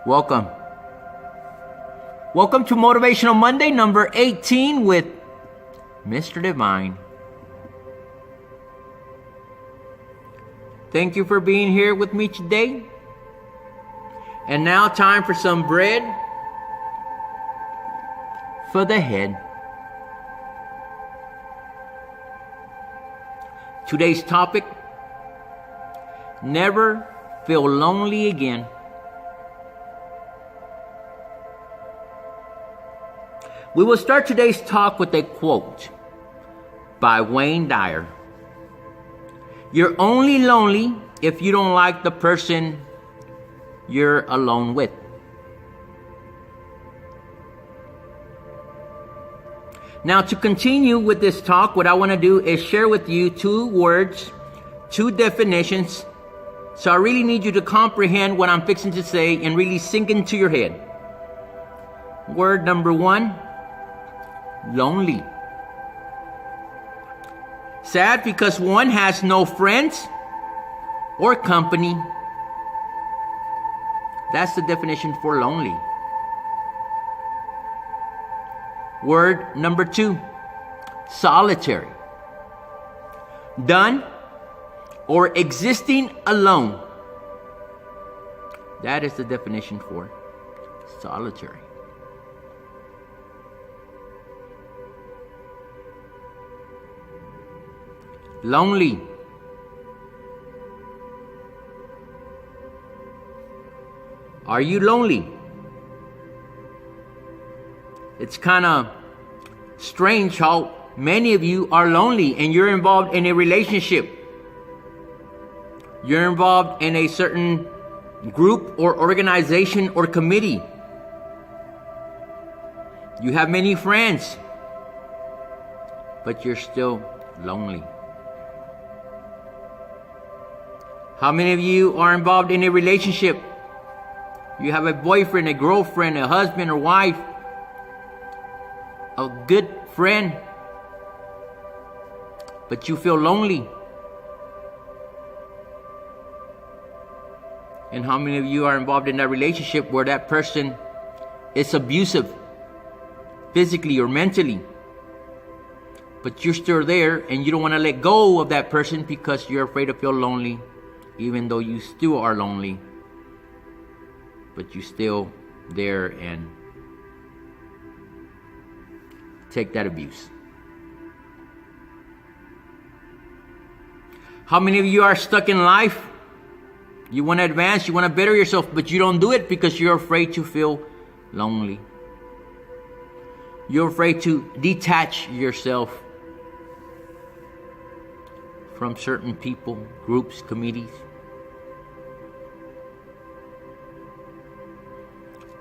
Welcome. Welcome to Motivational Monday, number 18 with Mr. Divine. Thank you for being here with me today. And now time for some bread for the head. Today's topic, never feel lonely again. We will start today's talk with a quote by Wayne Dyer. You're only lonely if you don't like the person you're alone with. Now, to continue with this talk, what I want to do is share with you two words, two definitions. So I really need you to comprehend what I'm fixing to say and really sink into your head. Word number one, lonely. Sad because one has no friends or company. That's the definition for lonely. Word number two, solitary. Done or existing alone. That is the definition for solitary. Lonely. Are you lonely? It's kind of strange how many of you are lonely and you're involved in a relationship. You're involved in a certain group or organization or committee. You have many friends, but you're still lonely. How many of you are involved in a relationship? You have a boyfriend, a girlfriend, a husband or wife, a good friend, but you feel lonely. And how many of you are involved in that relationship where that person is abusive, physically or mentally, but you're still there and you don't want to let go of that person because you're afraid to feel lonely, even though you still are lonely, but you're still there and take that abuse. How many of you are stuck in life? You want to advance, you want to better yourself, but you don't do it because you're afraid to feel lonely. You're afraid to detach yourself from certain people, groups, committees.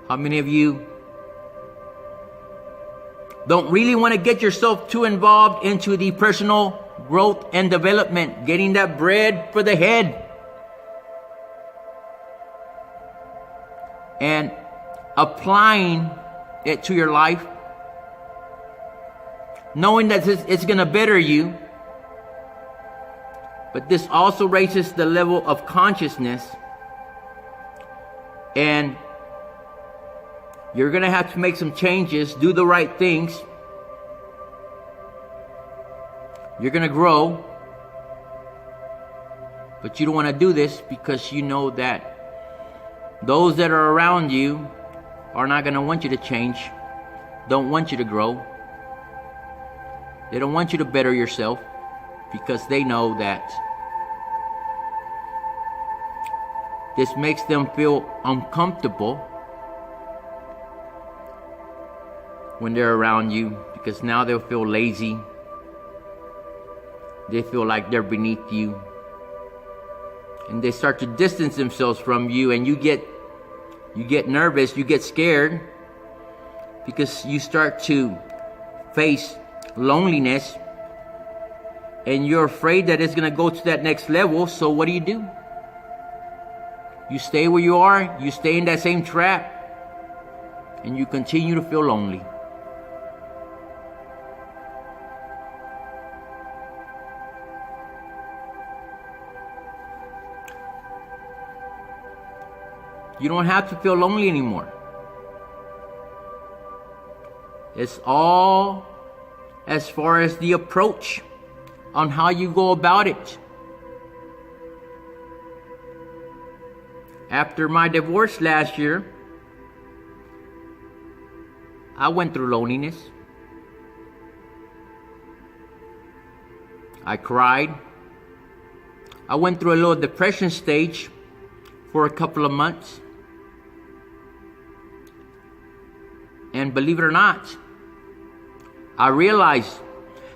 How many of you don't really want to get yourself too involved into the personal growth and development, getting that bread for the head, and applying it to your life, knowing that it's going to better you? But this also raises the level of consciousness, and you're going to have to make some changes, do the right things. You're going to grow, but you don't want to do this because you know that those that are around you are not going to want you to change, don't want you to grow. They don't want you to better yourself because they know that this makes them feel uncomfortable when they're around you, because now they'll feel lazy. They feel like they're beneath you. And they start to distance themselves from you, and you get nervous, you get scared, because you start to face loneliness and you're afraid that it's going to go to that next level. So what do? You stay where you are, you stay in that same trap, and you continue to feel lonely. You don't have to feel lonely anymore. It's all as far as the approach on how you go about it. After my divorce last year, I went through loneliness. I cried. I went through a little depression stage for a couple of months. And believe it or not, I realized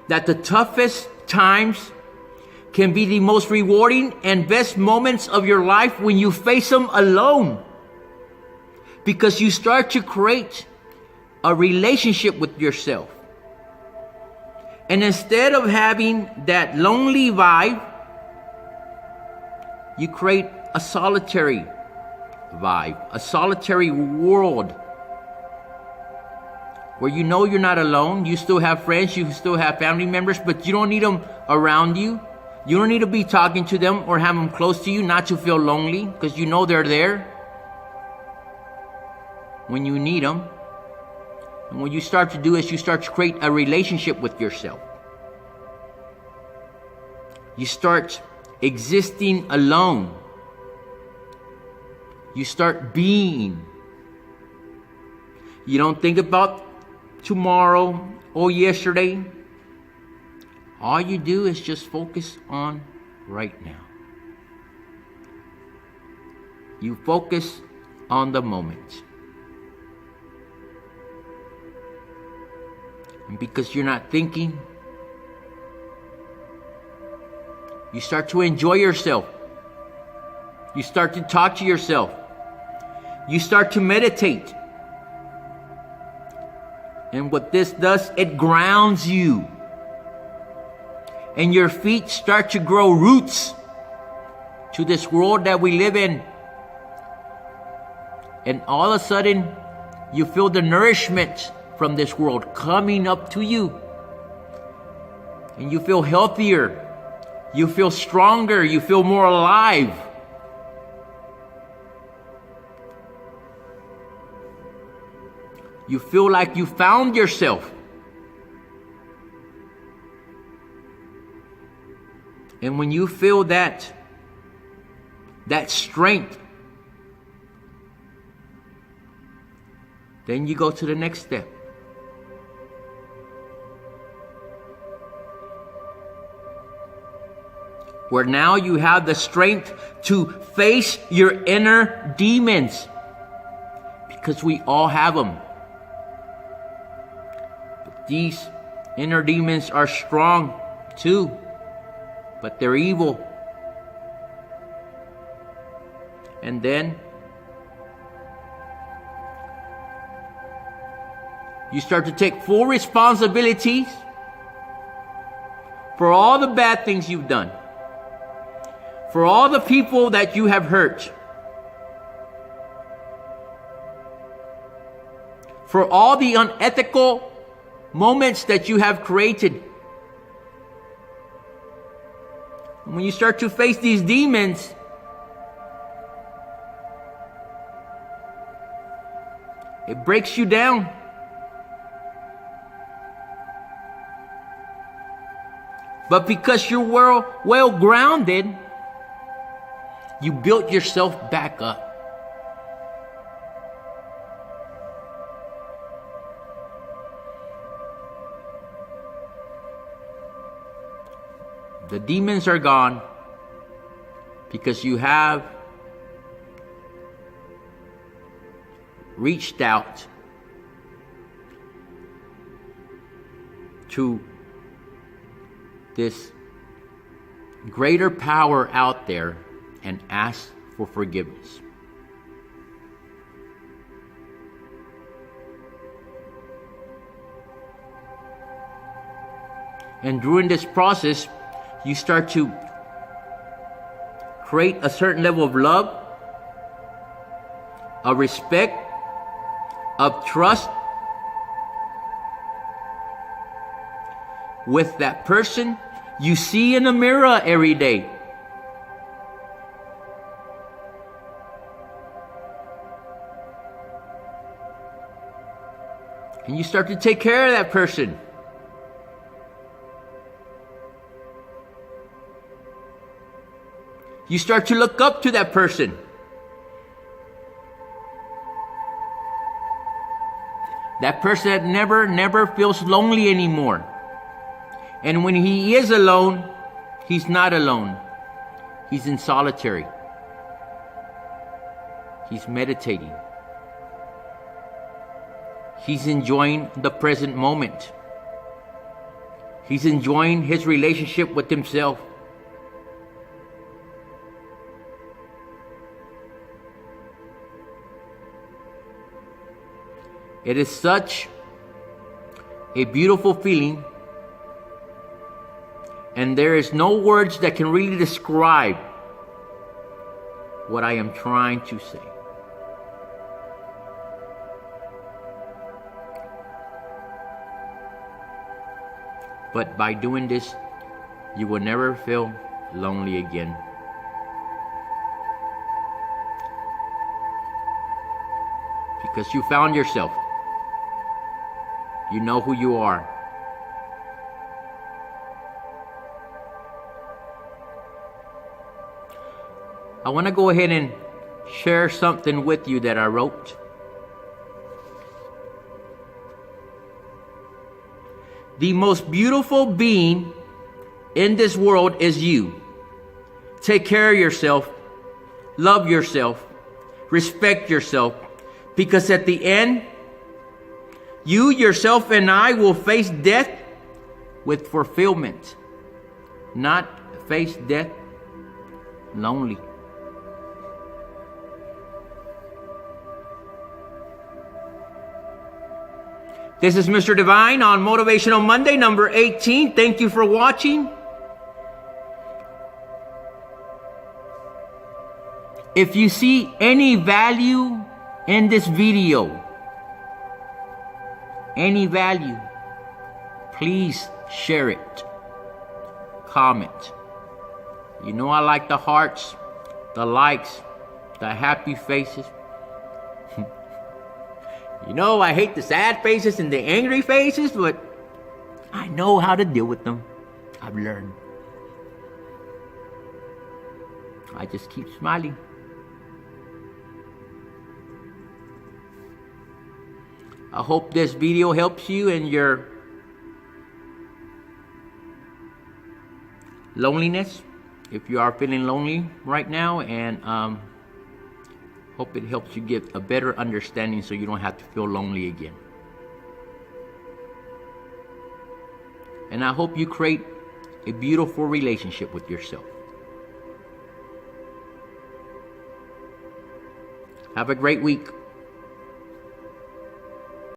that the toughest times can be the most rewarding and best moments of your life when you face them alone. Because you start to create a relationship with yourself. And instead of having that lonely vibe, you create a solitary vibe, a solitary world where you know you're not alone. You still have friends, you still have family members, but you don't need them around you. You don't need to be talking to them or have them close to you not to feel lonely, because you know they're there when you need them. And what you start to do is you start to create a relationship with yourself. You start existing alone. You start being. You don't think about tomorrow or yesterday. All you do is just focus on right now. You focus on the moment. And because you're not thinking, you start to enjoy yourself. You start to talk to yourself. You start to meditate. And what this does, it grounds you. And your feet start to grow roots to this world that we live in. And all of a sudden, you feel the nourishment from this world coming up to you. And you feel healthier. You feel stronger. You feel more alive. You feel like you found yourself. And when you feel that strength, then you go to the next step. Where now you have the strength to face your inner demons. Because we all have them. But these inner demons are strong too. But they're evil. And then you start to take full responsibilities for all the bad things you've done, for all the people that you have hurt, for all the unethical moments that you have created. When you start to face these demons, it breaks you down. But because you're well grounded, you built yourself back up. The demons are gone because you have reached out to this greater power out there and asked for forgiveness. And during this process, you start to create a certain level of love, of respect, of trust with that person you see in the mirror every day. And you start to take care of that person. You start to look up to that person. That person that never feels lonely anymore. And when he is alone, he's not alone. He's in solitary. He's meditating. He's enjoying the present moment. He's enjoying his relationship with himself. It is such a beautiful feeling, and there is no words that can really describe what I am trying to say. But by doing this, you will never feel lonely again. Because you found yourself. You know who you are. I want to go ahead and share something with you that I wrote. The most beautiful being in this world is you. Take care of yourself, love yourself, respect yourself, because at the end, you, yourself, and I will face death with fulfillment, not face death lonely. This is Mr. Divine on Motivational Monday, number 18. Thank you for watching. If you see any value in this video, any value, please share it. Comment. You know I like the hearts, the likes, the happy faces. You know I hate the sad faces and the angry faces, but I know how to deal with them. I've learned. I just keep smiling. I hope this video helps you in your loneliness, if you are feeling lonely right now, and hope it helps you get a better understanding so you don't have to feel lonely again. And I hope you create a beautiful relationship with yourself. Have a great week.